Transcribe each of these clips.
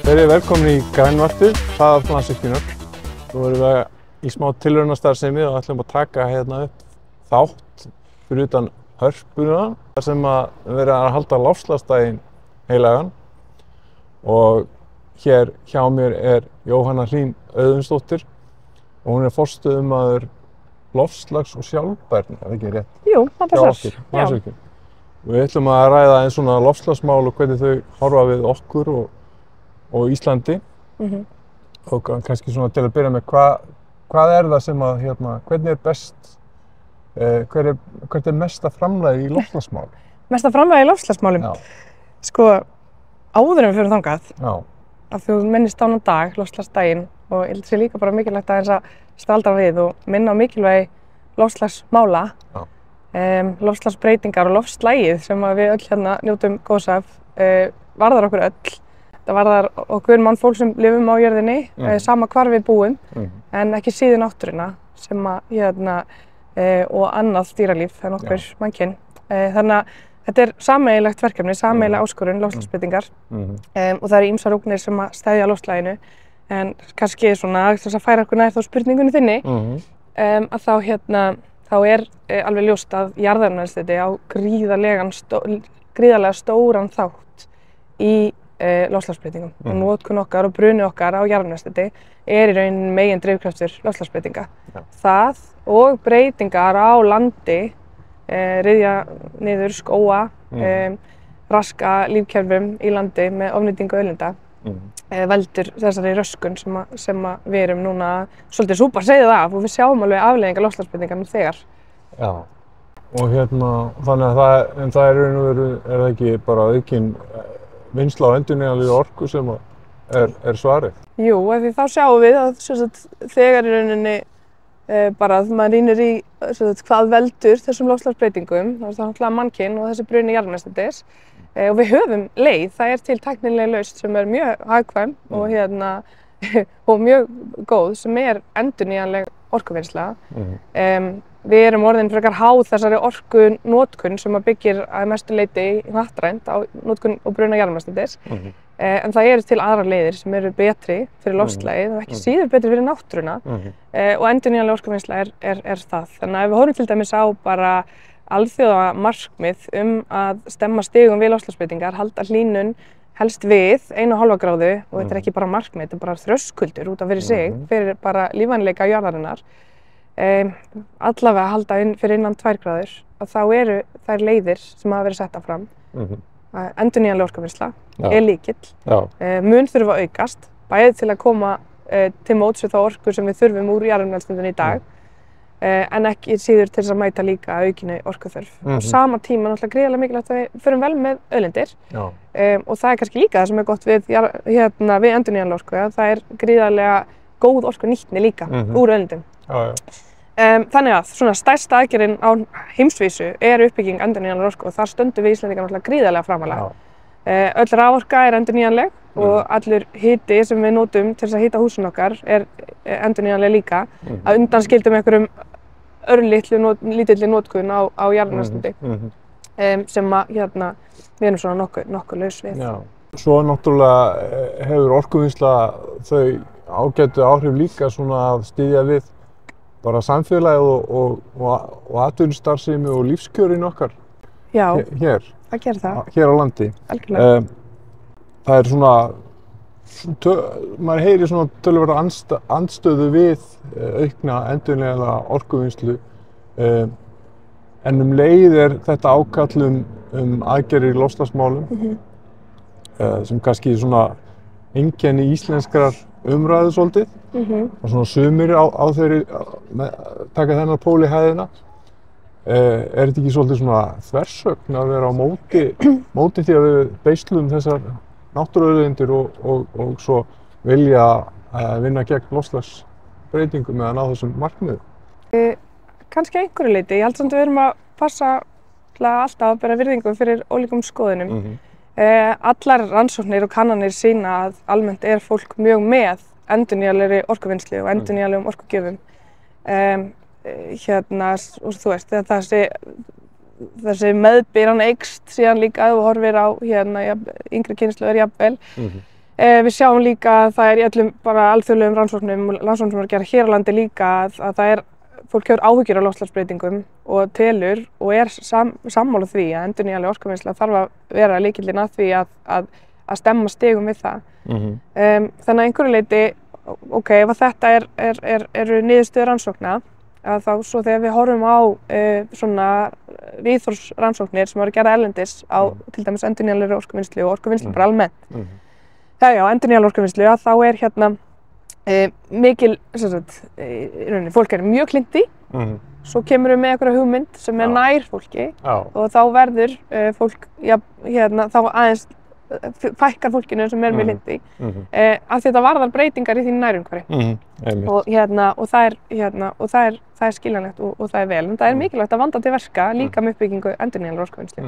Verið velkomin í Grænvarpið, hlaðvarp Landsvirkjunar. Nú erum við í smá tilraunastarfsemi og ætlum að taka hérna upp þátt fyrir utan Hörpuna þar sem að vera að halda loftslagsdaginn heilagan. Og hér hjá mér Jóhanna Hlín Auðunsdóttir og hún forstöðumaður loftslags og sjálfbærni, er það ekki rétt? Jú, það passar. Landsvirkjun. Við ætlum að ræða eins svona loftslagsmál og hvernig þau horfa við okkur og Íslandi. Og kannski svona til að byrja með hvað það sem að hvernig best hvert mesta framlagið í loftslagsmálum? Mesta framlagið í loftslagsmálum? Já. Sko, áður en við förum þangað. Já. Að þú minnist á dag, loftslagsdaginn, og ég held að sé líka bara mikilvægt að staldra við og minna á mikilvægi loftslagsmála. Já. Loftslagsbreytingar og loftslagið sem við öll njótum góðs af varðar okkur öll. Það varðar okkur mannfólk sem lifum á jörðinni, sama hvar við búum, en ekki síður náttúruna sem og annað dýralíf en okkur mannkyn. Þannig að þetta sameiginlegt verkefni, sameiginleg áskorun, loftslagsbreytingar, og það eru ýmsar ógnir sem steðja loftslaginu. En kannski svona þess að færa okkur nær þá spurningunni þinni, að þá alveg ljóst að jarðefnaeldsneyti á gríðarlega stóran þátt í loftslagsbreytingum. Og notkun okkar og bruni okkar á jarðefnaeldsneyti í rauninni megin drifkraftur loftslagsbreytinga. Það og breytingar á landi, ryðja niður skóga, raska lífkerfum í landi með ofnýtingu auðlinda, veldur þessari röskun sem við erum núna svolítið súpa að segja það af og við sjáum alveg afleiðingar loftslagsbreytinga nú þegar. Já. Og þannig að það er raun og veru, er það ekki bara aukin vinnsla á endurnýjanlegri orku sem er svarið? Jú, því þá sjáum við að þegar í rauninni bara að maður rýnir í hvað veldur þessum loftslagsbreytingum, þá er það náttúrulega mannkyn og þessi bruni jarðefnaeldsneytis. Og við höfum leið, það er til tæknileg lausn sem er mjög hagkvæm og mjög góð sem er endurnýjanleg orkuvinnsla. Við erum orðin frekar háð þessari orkunotkun sem byggir að mestu leyti hnattrænt á notkun og bruna jarðefnaeldsneytis. En það eru til aðrar leiðir sem eru betri fyrir loftslagið og ekki síður betri fyrir náttúruna. Og endurnýjanleg orkuvinnsla er það. Þannig að ef við horfum til dæmis á bara alþjóðamarkmið að stemma stigum við loftslagsbreytingar, halda hlýnun helst við 1,5 gráðu og þetta er ekki bara markmið, þetta er bara þröskuldur út af fyrir sig, fyrir bara lífvænleika jarðarinnar. Allavega halda fyrir innan 2 gráður og þá eru þær leiðir sem hafa verið setta fram. Endurnýjanleg orkuvinnsla er lykill, mun þurfa að aukast, bæði til að koma til móts við þá orku sem við þurfum úr jarðefnaeldsneytinu í dag, en ekki síður til þess að mæta líka aukinni orkuþörf. Á sama tíma náttúrulega gríðarlega mikilvægt að við förum vel með auðlindir og það er kannski líka það sem er gott við endurnýjanlega orku, að það er gríðarlega góð orkunýtni líka úr auðlindum. Þannig að svona stærsta aðgerðin á heimsvísu er uppbygging endurnýjanlegrar orku og þar stöndum við Íslendingar náttúrulega gríðarlega framarlega. Öll raforka er endurnýjanleg og allur hiti sem við notum til þess að hita húsin okkar er endurnýjanleg líka, að undanskildum einhverjum lítilli notkun á jarðefnaeldsneyti sem við erum svona nokkuð laus við. Svo náttúrulega hefur orkuvinnsla þau ágætu áhrif líka svona að styðja við bara samfélagið og atvinnustarfsemi og lífskjörin okkar hér. Það gerir það. Hér á landi. Algjörlega. Það er svona, maður heyrir svona töluverða andstöðu við aukna endurnýjanlega orkuvinnslu, en leið er þetta ákall aðgerðir í loftslagsmálum, sem kannski svona einkenni íslenskrar umræðu svolítið, og svona sumir á þeirri taka þennan pól í hæðina. Er þetta ekki svolítið svona þversögn að vera á móti því að við beislum þessar náttúruauðlindir og svo vilja vinna gegn loftslagsbreytingum eða ná þessum markmiðum? Kannski að einhverju leyti. Ég held samt að við erum að passa alltaf að bera virðingu fyrir ólíkum skoðunum. Allar rannsóknir og kannanir sýna að almennt er fólk mjög með endurnýjanlegri orkuvinnslu og endurnýjanlegum orkugjöfum. Og þú veist, þessi meðbyran eykst síðan líka ef þú horfir á yngri kynslóðir jafnvel. Við sjáum líka að það í öllum bara alþjóðlegum rannsóknum sem eru að gera hér á landi líka að það fólk hefur áhyggjur af loftslagsbreytingum og telur og sammála því að endurnýjanleg orkuvinnsla þarf að vera lykillinn að því að stemma stigum við það. Þannig að einhverju leyti, ef þetta eru niðurstöður rannsókna, að þá svo þegar við horfum á svona viðhorfsrannsóknir sem eru gerðar erlendis á til dæmis endurnýjanlegri orkuvinnslu og orkuvinnslu bara almennt. Endurnýjanleg orkuvinnslu að þá hérna mikil, fólk mjög klint í, svo kemur við með einhverja hugmynd sem nær fólki og þá verður fólk, þá aðeins fækkar fólkinu sem mjög klint í, af því þetta varðar breytingar í þínu nærumhverfi. Og það er skiljanlegt og það vel, en það er mikilvægt að vanda til verka líka með uppbyggingu endurnýjanlegrar orkuvinnslu.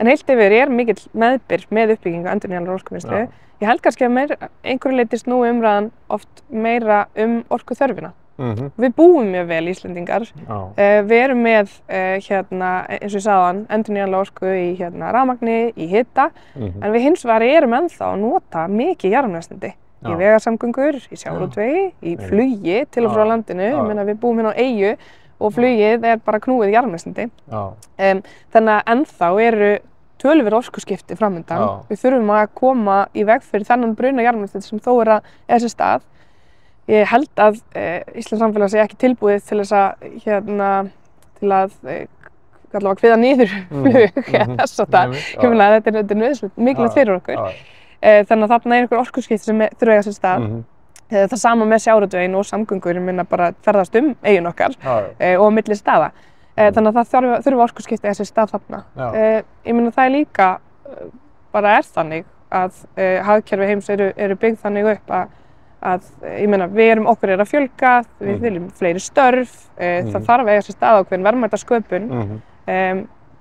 En heilt yfir mikill meðbyr með uppbyggingu endurnýjanlegrar orkuvinnslu. Ég held kannski að einhverju leyti snúi umræðan oft meira orkuþörfina. Við búum mjög vel Íslendingar. Við erum með, eins og ég sagði áðan, endurnýjanlega orku í rafmagni, í hita, en við hins vegar erum ennþá að nota mikið jarðefnaeldsneyti í vegasamgöngur, í sjávarútvegi, í flugi til og frá landinu. Ég meina við búum hérna á eyju og flugið bara knúið jarðefnaeldsneyti. Þannig að ennþá eru töluverð orkuskipti framundan. Við þurfum að koma í veg fyrir þennan bruna jarðefnaeldsneyti sem þó er sér stað. Ég held að Íslands samfélag sé ekki tilbúið til þess að til að allavega kviða niður flug þess að ég meina að þetta er nauðsynlegt mikilvægt fyrir okkur. Þannig að þarna einhver orkuskipti sem þurfa að eiga sér stað. Það sama með sjávarútveginn og samgöngur, ég meina bara ferðast eyjun okkar og á milli staða. Þannig að það þurfa orkuskipti að eiga sér stað þarna. Ég meina það líka bara þannig að hagkerfi heims eru byggð þannig upp að ég meina okkur að fjölga, við viljum fleiri störf, það þarf að eiga sér stað ákveðin verðmætasköpun.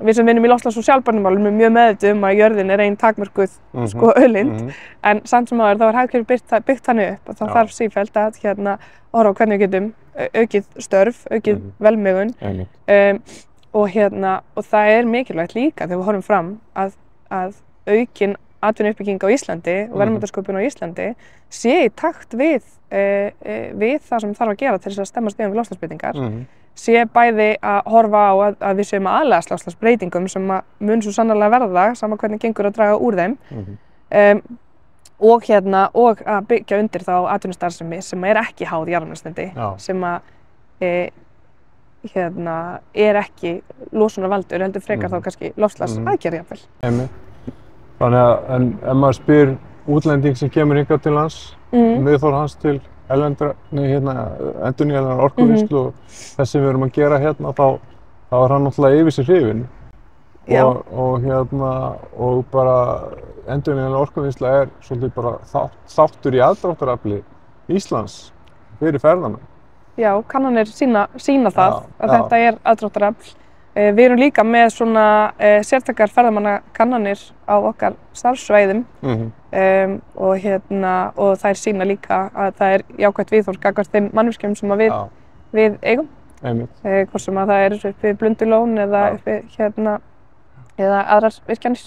Við sem vinnum í loftslags- og sjálfbærnimálum erum mjög meðvituð að jörðin er ein takmörkuð auðlind, en samt sem áður þá hagkerfið byggt þannig upp að það þarf sífellt að horfa á hvernig við getum aukið störf, aukið velmegun og það er mikilvægt líka þegar við horfum fram að aukin atvinnuuppbygging á Íslandi og verðmætasköpun á Íslandi sé í takt við það sem þarf að gera til þess að stemma stigum við loftslagsbreytingar. Sé bæði að horfa á að við séum að aðlagast loftslagsbreytingum sem mun svo sannarlega verða, sama hvernig gengur að draga úr þeim, og að byggja undir þá atvinnustarfsemi sem er ekki háð jarðefnaeldsneyti, sem ekki losunarvaldur, heldur frekar þá kannski loftslagsaðgerð jafnvel. Þannig að ef maður spyr útlending sem kemur hingað til lands, viðhorf hans til endurnýjanlegrar orkuvinnslu og þess sem við erum að gera hérna, þá er hann náttúrulega yfir sig hrifinn. Og bara endurnýjanleg orkuvinnsla er svolítið bara þáttur í aðdráttarafli Íslands fyrir ferðamenn. Já, kannanir sýna það að þetta er aðdráttarafl. Við erum líka með svona sértækar ferðamannakannanir á okkar starfssvæðum og þær sýna líka að það er jákvætt viðhorf gagnvart þeim mannvirkjum sem við eigum. Hvort sem að það er uppi Blöndulón eða uppi eða aðrar virkjanir.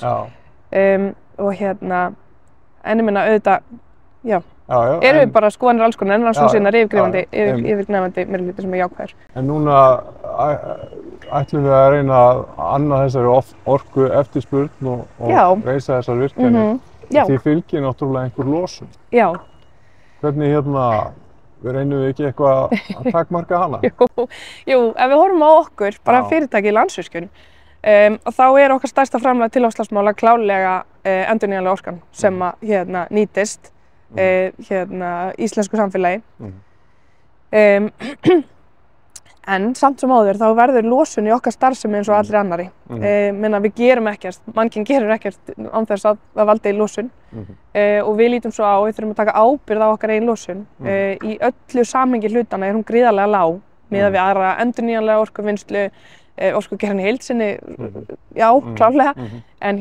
En ég meina auðvitað, eru við bara skoðanir alls konar en rannsóknarsinnar yfirgnæfandi meirihluti sem er jákvæður. En núna ætlum við að reyna að anna þessari orku eftirspurn og reisa þessar virkjanir. Því fylgir náttúrulega einhver losun. Hvernig reynum við ekki eitthvað að takmarka hana? Jú, ef við horfum á okkur, bara fyrirtæki í Landsvirkjun, og þá er okkar stærsta framlag til loftslagsmála klárlega endurnýjanleg orkan sem nýtist íslensku samfélagi. En samt sem áður þá verður losun í okkar starfsemi eins og allri annari. Við gerum ekkert, mannkyn gerir ekkert án þess að það valdi losun og við lítum svo á að við þurfum að taka ábyrgð á okkar eigin losun. Í öllu samhengi hlutana er hún gríðarlega lág miðað við aðra endurnýjanlega orkuvinnslu, orkugeran í heild sinni, já, klárlega, en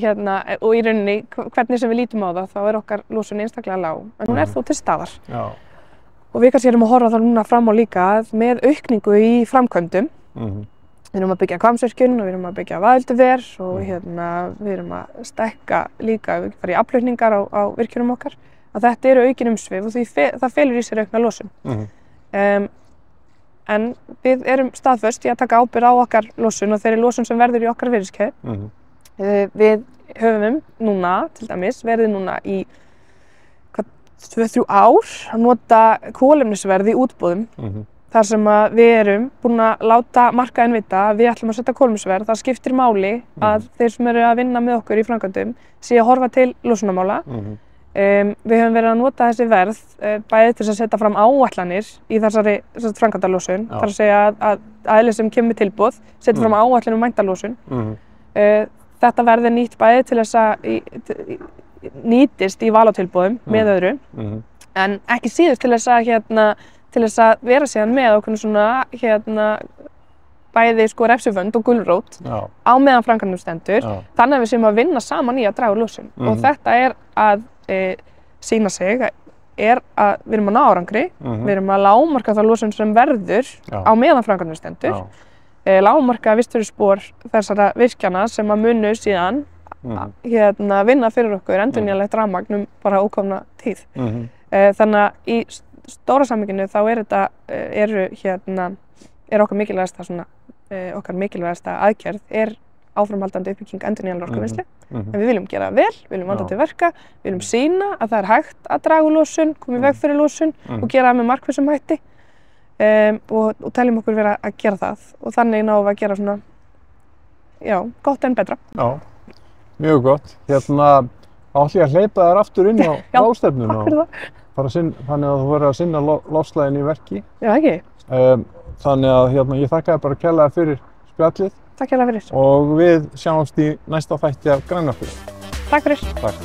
og í rauninni, hvernig sem við lítum á það, þá er okkar losun einstaklega lág, en hún er þó til staðar. Og við kannski erum að horfa það núna fram á líka með aukningu í framkvæmdum. Við erum að byggja Hvammsvirkjun og við erum að byggja Vaðilduver og við erum að stækka líka, við fara í aflaukningar á virkjunum okkar að þetta eru aukin umsvif og það felur í sér aukna losun. En við erum staðföst í að taka ábyrgð á okkar losun og þeirri losun sem verður í okkar virðiskeðju. Við höfum núna, til dæmis, verið núna í 2-3 ár að nota kolefnisverð í útboðum. Þar sem að við erum búin að láta markaðinn vita að við ætlum að setja kolefnisverð. Það skiptir máli að þeir sem eru að vinna með okkur í framkvæmdum sé að horfa til losunarmála. Við höfum verið að nota þessi verð bæði til að setja fram áætlanir í þessari framkvæmdalosun. Það er að segja að aðili sem kemur með tilboð setja fram áætlun um væntanlosun. Þetta verð er nýtt bæði til þess að nýtist í val á tilboðum með öðru, en ekki síður til þess að vera síðan með okkur svona bæði refsivönd og gulrót á meðan framkvæmdum stendur, þannig að við séum að vinna saman í að draga úr losun. Og þetta er að sýna sig, er að við erum að ná árangri, við erum að lágmarka það losun sem verður á meðan framkvæmdum stendur, lágmarka vistfyrirspor þessara virkjana sem að munu síðan vinna fyrir okkur endurnýjanlegt rafmagn bara ókomna tíð. Þannig að í stóra samhenginu þá er okkar mikilvægasta aðgerð er áframhaldandi uppbygging endurnýjanlegrar orkuvinnslu. En við viljum gera vel, við viljum vanda til verka, við viljum sýna að það er hægt að draga úr losun, koma í veg fyrir losun og gera það með markvissum hætti og teljum okkur vera að gera það og þannig náum við að gera gott en betra. Já, mjög gott. Ætla ég að hleypa þér aftur inn á ráðstefnuna og þannig að þú verður að sinna loftslaginu í verki. Já, ekki. Þannig að ég þakka þér bara kærlega fyrir spjallið. Takk kærlega fyrir. Og við sjáumst í næsta þætti af Græna Orku. Takk fyrir. Takk.